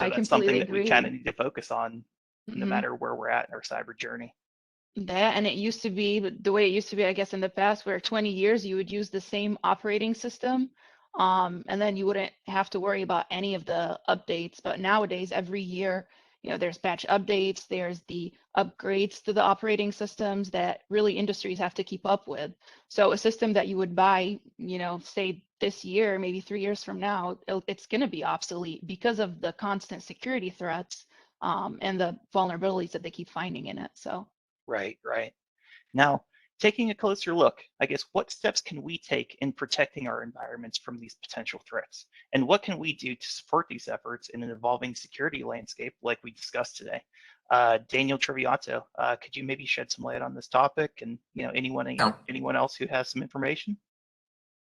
I that's something completely that we kind of agree. need to focus on no matter where we're at in our cyber journey. That, and it used to be the way it used to be, I guess, in the past, where 20 years you would use the same operating system, and then you wouldn't have to worry about any of the updates. But nowadays, every year, you know, there's patch updates, there's the upgrades to the operating systems that really industries have to keep up with. So a system that you would buy, you know, say this year, maybe 3 years from now, it's going to be obsolete because of the constant security threats and the vulnerabilities that they keep finding in it. So. Right, right. Now, taking a closer look, I guess, what steps can we take in protecting our environments from these potential threats? And what can we do to support these efforts in an evolving security landscape like we discussed today? Daniel Triviato, could you maybe shed some light on this topic, and you know, anyone else who has some information?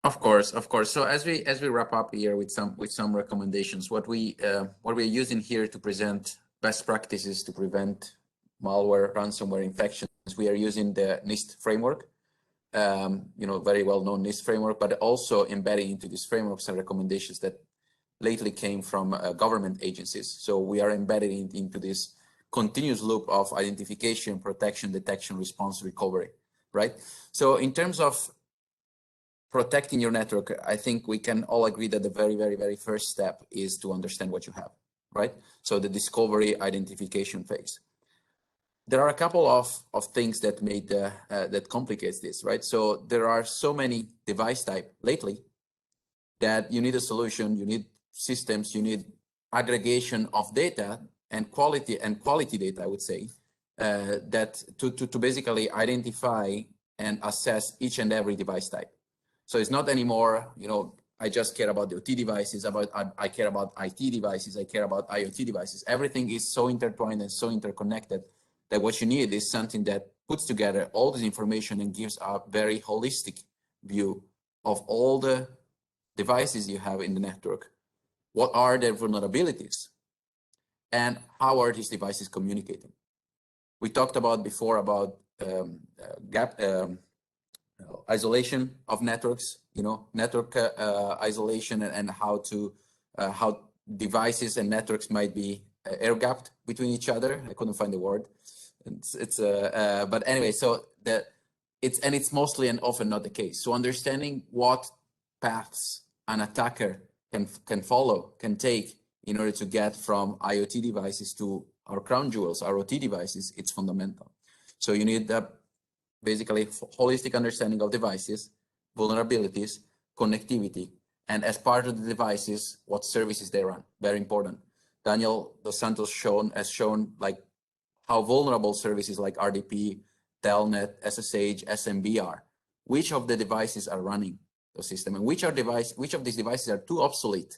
Of course, of course. So as we wrap up here with some recommendations, what we're using here to present best practices to prevent malware, ransomware infections, we are using the NIST framework, you know, very well-known NIST framework, but also embedding into this framework some recommendations that lately came from government agencies. So we are embedding into this continuous loop of identification, protection, detection, response, recovery, right? So in terms of protecting your network, I think we can all agree that the very, very, very first step is to understand what you have, right? So the discovery identification phase. There are a couple of things that made that complicates this, right? So there are so many device type lately that you need a solution, you need systems, you need aggregation of data and quality data, I would say, that to basically identify and assess each and every device type. So it's not anymore, you know, I just care about the OT devices, I care about IT devices, I care about IoT devices. Everything is so intertwined and so interconnected that what you need is something that puts together all this information and gives a very holistic view of all the devices you have in the network. What are their vulnerabilities? And how are these devices communicating? We talked about before about isolation of networks, you know, network isolation, and how devices and networks might be air-gapped between each other. I couldn't find the word. But anyway, so it's mostly and often not the case. So understanding what paths an attacker can follow, can take in order to get from IoT devices to our crown jewels, our OT devices, it's fundamental. So you need basically holistic understanding of devices, vulnerabilities, connectivity, and as part of the devices, what services they run. Very important. Daniel Dos Santos has shown like how vulnerable services like RDP, Telnet, SSH, SMB are. Which of the devices are running the system, and which of these devices are too obsolete,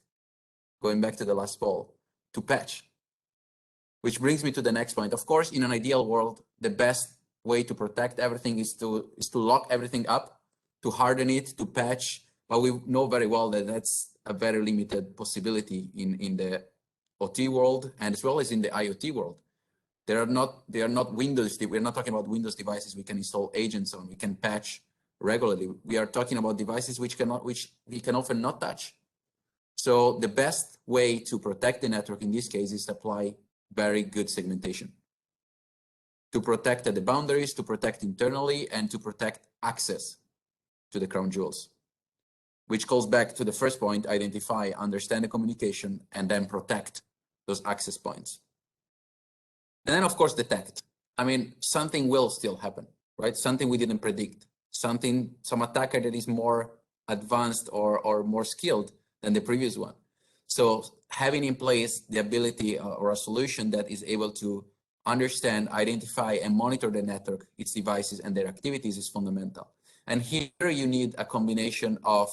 going back to the last poll, to patch? Which brings me to the next point. Of course, in an ideal world, the best way to protect everything is to lock everything up, to harden it, to patch. But we know very well that that's a very limited possibility in the OT world, and as well as in the IoT world. They are not Windows. We're not talking about Windows devices we can install agents on, we can patch regularly. We are talking about devices which we can often not touch. So the best way to protect the network in this case is to apply very good segmentation to protect at the boundaries, to protect internally, and to protect access to the crown jewels, which goes back to the first point: identify, understand the communication, and then protect those access points. And then, of course, detect. I mean, something will still happen, right? Something we didn't predict, some attacker that is more advanced or more skilled than the previous one. So having in place the ability or a solution that is able to understand, identify, and monitor the network, its devices, and their activities is fundamental. And here you need a combination of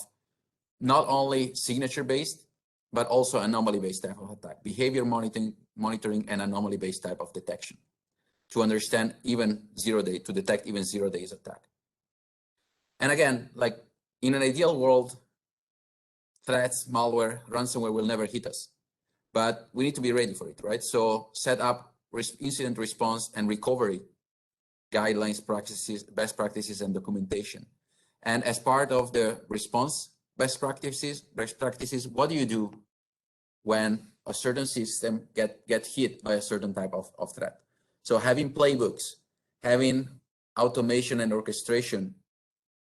not only signature-based, but also anomaly-based type of attack, behavior monitoring, and anomaly-based type of detection to understand even 0 day, to detect even 0 days attack. And again, like in an ideal world, threats, malware, ransomware will never hit us, but we need to be ready for it, right? So set up incident response and recovery guidelines, practices, best practices, and documentation. And as part of the response best practices, what do you do when a certain system get hit by a certain type of threat? So having playbooks, having automation and orchestration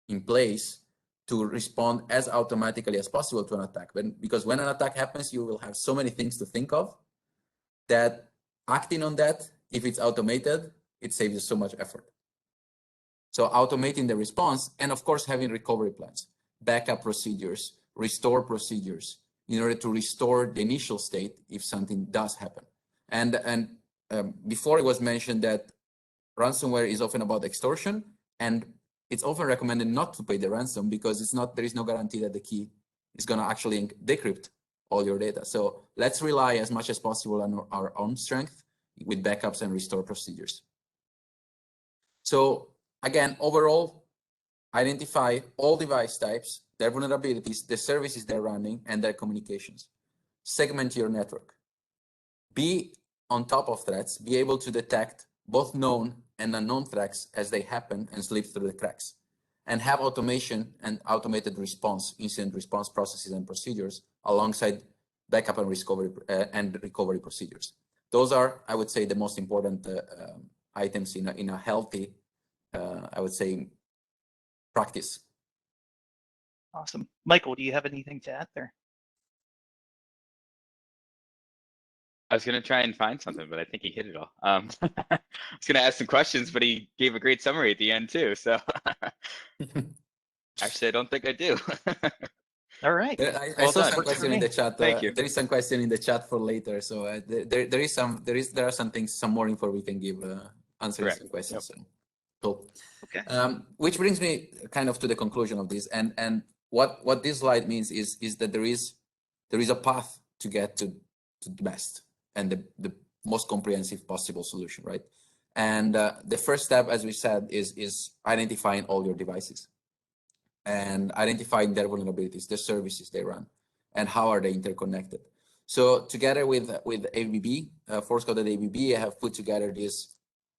in place to respond as automatically as possible to an attack. Because when an attack happens, you will have so many things to think of that acting on that, if it's automated, it saves you so much effort. So automating the response, and of course, having recovery plans, backup procedures, restore procedures in order to restore the initial state if something does happen. And before it was mentioned that ransomware is often about extortion, and it's often recommended not to pay the ransom because there is no guarantee that the key is going to actually decrypt all your data. So let's rely as much as possible on our own strength with backups and restore procedures. So again, overall, identify all device types, their vulnerabilities, the services they're running, and their communications. Segment your network. Be on top of threats, be able to detect both known and unknown threats as they happen and slip through the cracks. And have automation and automated response, incident response processes and procedures alongside backup and recovery procedures. Those are, I would say, the most important items in a healthy, I would say, practice. Awesome. Michael, do you have anything to add there? I was going to try and find something, but I think he hit it all. I was going to ask some questions, but he gave a great summary at the end too. So actually, I don't think I do. All right. I saw some question in the chat. Thank you. There is some question in the chat for later. So there are some things, some more info we can give, answering some questions. Yep. So, cool. Okay. Which brings me kind of to the conclusion of this. And what this slide means is that there is a path to get to the best and the most comprehensive possible solution, right? And the first step, as we said, is identifying all your devices and identifying their vulnerabilities, the services they run, and how are they interconnected. So together with ABB, Force Code at ABB, I have put together this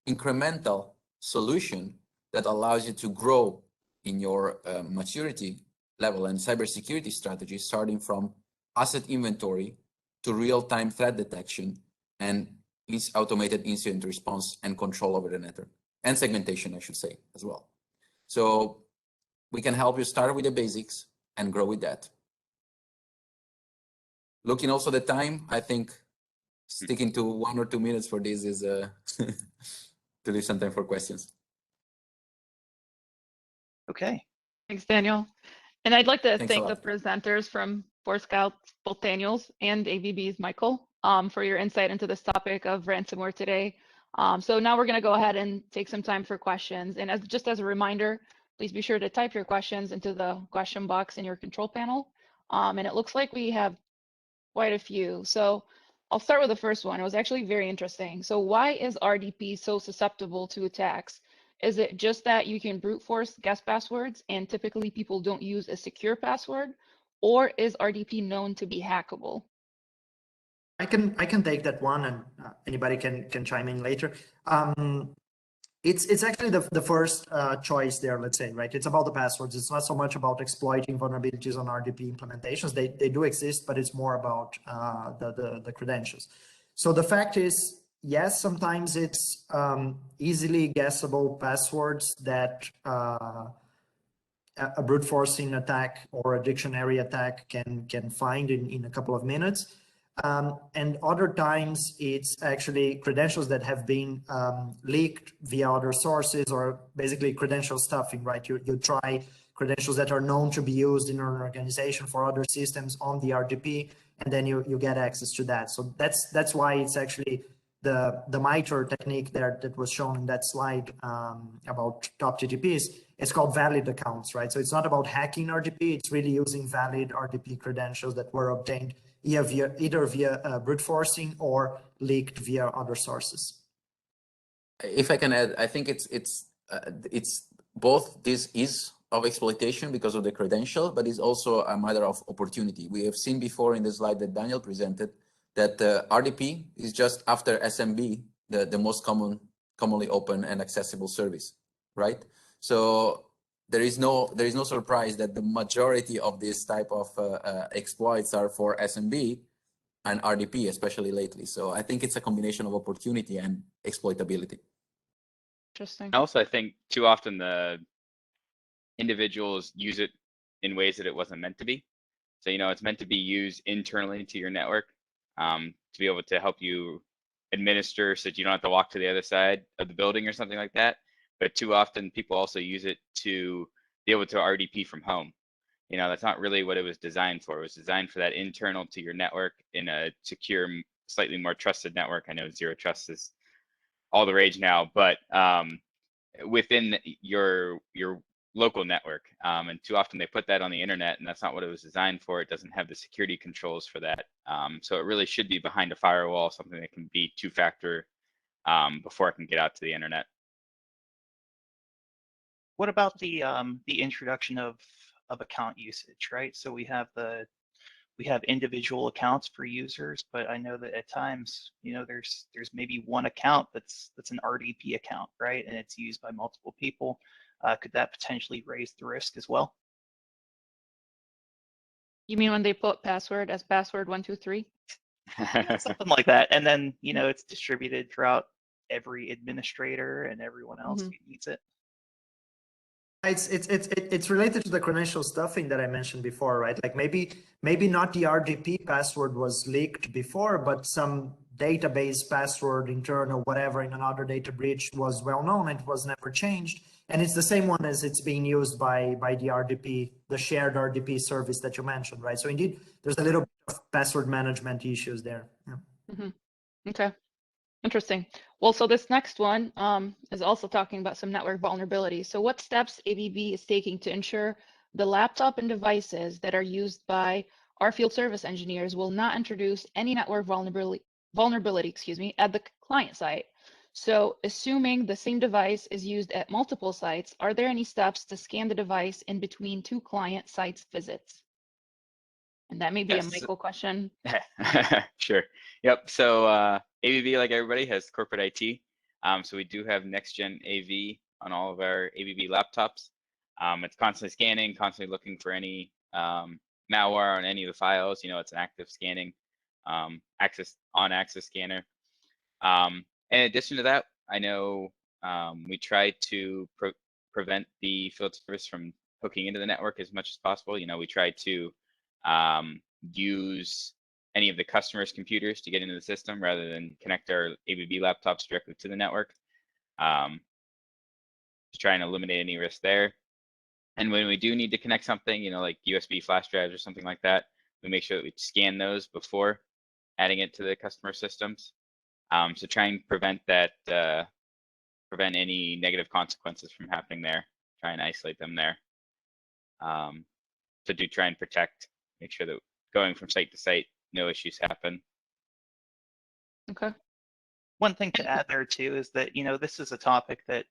incremental solution that allows you to grow in your maturity level and cybersecurity strategy, starting from asset inventory to real-time threat detection and automated incident response and control over the network, and segmentation, I should say, as well. So we can help you start with the basics and grow with that. Looking also at the time, I think sticking to 1 or 2 minutes for this is to leave some time for questions. Okay. Thanks, Daniel. And I'd like to Thanks thank the presenters from Force Scouts, both Daniels and ABB's Michael, for your insight into this topic of ransomware today. So now we're going to go ahead and take some time for questions. And just as a reminder, please be sure to type your questions into the question box in your control panel. And it looks like we have quite a few. So I'll start with the first one. It was actually very interesting. So why is RDP so susceptible to attacks? Is it just that you can brute force guest passwords and typically people don't use a secure password? Or is RDP known to be hackable? I can take that one, and anybody can chime in later. It's actually the first choice there, let's say, right? It's about the passwords. It's not so much about exploiting vulnerabilities on RDP implementations. They do exist, but it's more about the credentials. So the fact is, yes, sometimes it's easily guessable passwords that a brute forcing attack or a dictionary attack can find in a couple of minutes. And other times it's actually credentials that have been leaked via other sources, or basically credential stuffing, right? You try credentials that are known to be used in an organization for other systems on the RDP, and then you get access to that. So that's why it's actually the MITRE technique there that was shown in that slide about top TTPs. It's called valid accounts, right? So it's not about hacking RDP. It's really using valid RDP credentials that were obtained either via brute forcing or leaked via other sources. If I can add, I think it's both. This is of exploitation because of the credential, but it's also a matter of opportunity. We have seen before in the slide that Daniel presented that RDP is just after SMB, the most commonly open and accessible service, right? So there is no surprise that the majority of this type of exploits are for SMB and RDP, especially lately. So I think it's a combination of opportunity and exploitability. Interesting. Also, I think too often the individuals use it in ways that it wasn't meant to be. So, it's meant to be used internally to your network to be able to help you administer so that you don't have to walk to the other side of the building or something like that. But too often people also use it to be able to RDP from home. That's not really what it was designed for. It was designed for that internal to your network in a secure, slightly more trusted network. I know zero trust is all the rage now, but within your local network. And too often they put that on the internet, and that's not what it was designed for. It doesn't have the security controls for that. So it really should be behind a firewall, something that can be two-factor before it can get out to the internet. What about the introduction of account usage, right? So we have individual accounts for users, but I know that at times, there's maybe one account that's an RDP account, right? And it's used by multiple people. Could that potentially raise the risk as well? You mean when they put password as password 123? Something like that. And then, it's distributed throughout every administrator and everyone else who needs it. It's related to the credential stuffing that I mentioned before, right? Like maybe not the RDP password was leaked before, but some database password, internal, whatever, in another data breach was well known and was never changed. And it's the same one as it's being used by the RDP, the shared RDP service that you mentioned, right? So indeed, there's a little bit of password management issues there. Yeah. Okay. Interesting. Well, so this next one is also talking about some network vulnerabilities. So what steps ABB is taking to ensure the laptop and devices that are used by our field service engineers will not introduce any network vulnerability, at the client site? So assuming the same device is used at multiple sites, are there any steps to scan the device in between two client sites visits? And that may be a Michael question. Sure. Yep. So ABB, like everybody, has corporate IT. So we do have next-gen AV on all of our ABB laptops. It's constantly scanning, constantly looking for any malware on any of the files. It's an active scanning access scanner. In addition to that, I know we try to prevent the field service from hooking into the network as much as possible. We try to use any of the customers' computers to get into the system rather than connect our ABB laptops directly to the network. To try and eliminate any risk there. And when we do need to connect something, like USB flash drives or something like that, we make sure that we scan those before adding it to the customer systems. So try and prevent that, prevent any negative consequences from happening there. Try and isolate them there. So do try and protect, make sure that going from site to site, no issues happen. Okay. One thing to add there too is that, this is a topic that,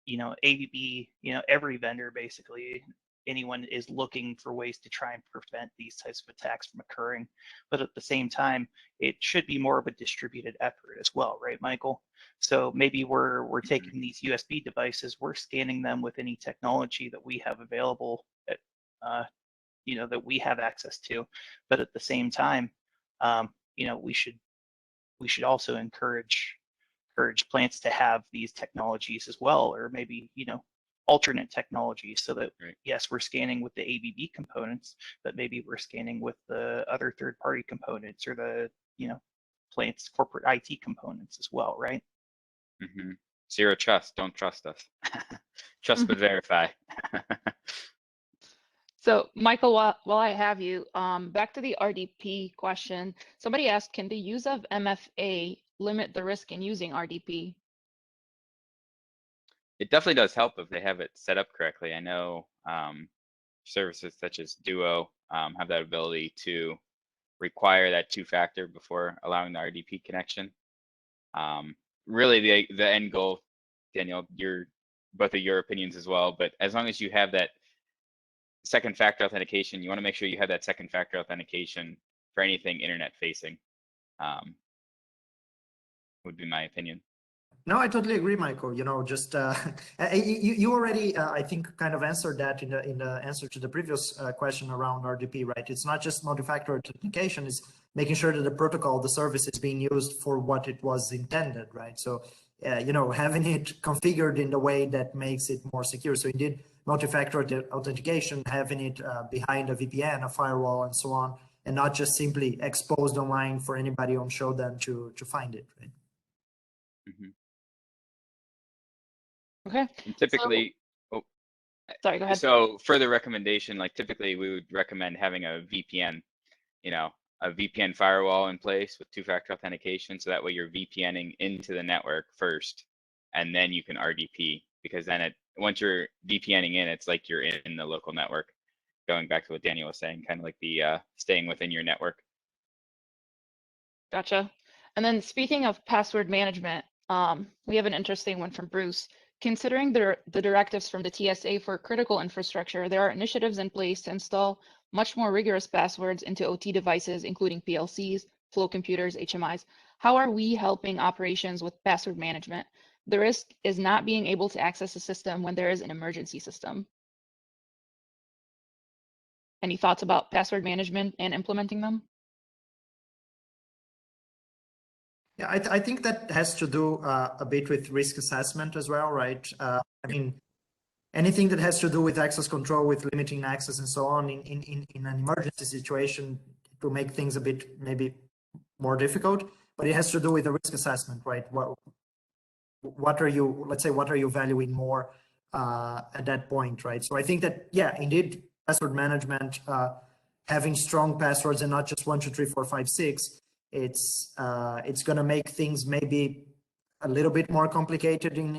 ABB, every vendor basically anyone is looking for ways to try and prevent these types of attacks from occurring. But at the same time, it should be more of a distributed effort as well, right, Michael? So maybe we're taking these USB devices, we're scanning them with any technology that we have available at, that we have access to. But at the same time, we should also encourage plants to have these technologies as well, or maybe alternate technologies, so that yes, we're scanning with the ABB components, but maybe we're scanning with the other third-party components, or the plant's corporate IT components as well, right? Mm-hmm. Zero trust. Don't trust us. Trust but verify. So Michael, while I have you, back to the RDP question. Somebody asked, can the use of MFA limit the risk in using RDP? It definitely does help if they have it set up correctly. I know services such as Duo have that ability to require that two-factor before allowing the RDP connection. Really, the end goal, Daniel, both of your opinions as well, but as long as you have that second factor authentication, you want to make sure you have that second factor authentication for anything internet facing, would be my opinion. No, I totally agree, Michael. Just you already, I think, kind of answered that in the answer to the previous question around RDP, right? It's not just multi-factor authentication; it's making sure that the protocol, the service, is being used for what it was intended, right? So, having it configured in the way that makes it more secure. So, indeed, multi-factor authentication, having it behind a VPN, a firewall, and so on, and not just simply exposed online for anybody on Shodan to find it, right? Mm-hmm. Okay. And typically, sorry, go ahead. So further recommendation, like typically we would recommend having a VPN, a VPN firewall in place with two-factor authentication. So that way you're VPNing into the network first, and then you can RDP, because then once you're VPNing in, it's like you're in the local network. Going back to what Daniel was saying, kind of like the staying within your network. Gotcha. And then speaking of password management, we have an interesting one from Bruce. Considering the directives from the TSA for critical infrastructure, there are initiatives in place to install much more rigorous passwords into OT devices, including PLCs, flow computers, HMIs. How are we helping operations with password management? The risk is not being able to access a system when there is an emergency system. Any thoughts about password management and implementing them? Yeah, I think that has to do a bit with risk assessment as well, right? I mean, anything that has to do with access control, with limiting access and so on in an emergency situation, to make things a bit maybe more difficult, but it has to do with the risk assessment, right? What are you, let's say, what are you valuing more at that point, right? So I think that, yeah, indeed, password management, having strong passwords and not just 1, 2, 3, 4, 5, 6, it's going to make things maybe a little bit more complicated in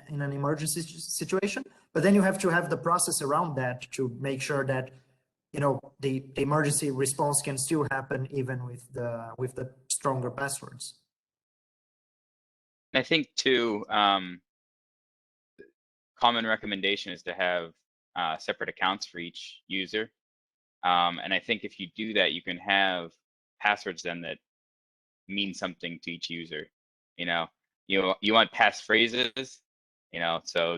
an emergency situation, but then you have to have the process around that to make sure that the emergency response can still happen even with the stronger passwords. I think too, common recommendation is to have separate accounts for each user, and I think if you do that, you can have passwords then that mean something to each user. You want passphrases, so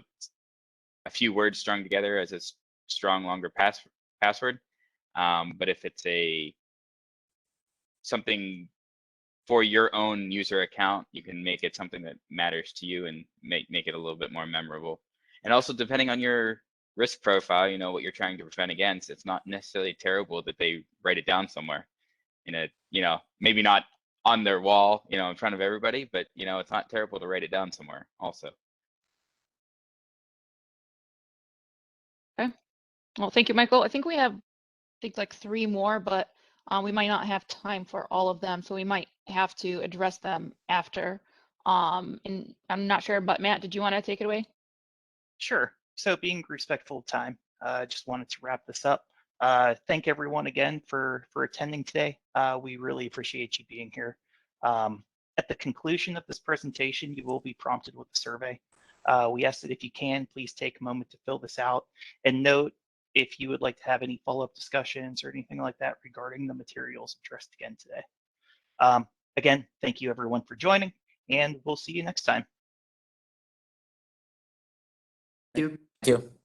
a few words strung together as a strong, longer password. But if it's something for your own user account, you can make it something that matters to you and make it a little bit more memorable. And also, depending on your risk profile, what you're trying to prevent against, it's not necessarily terrible that they write it down somewhere maybe not on their wall, in front of everybody, but it's not terrible to write it down somewhere also. Okay. Well, thank you, Michael. I think we have, like 3 more, but we might not have time for all of them, so we might have to address them after. And I'm not sure, but Matt, did you want to take it away? Sure. So being respectful of time, just wanted to wrap this up. Thank everyone again for attending today. We really appreciate you being here. At the conclusion of this presentation, you will be prompted with a survey. We ask that if you can, please take a moment to fill this out, and note if you would like to have any follow-up discussions or anything like that regarding the materials addressed again today. Again, thank you everyone for joining, and we'll see you next time. Thank you. Thank you.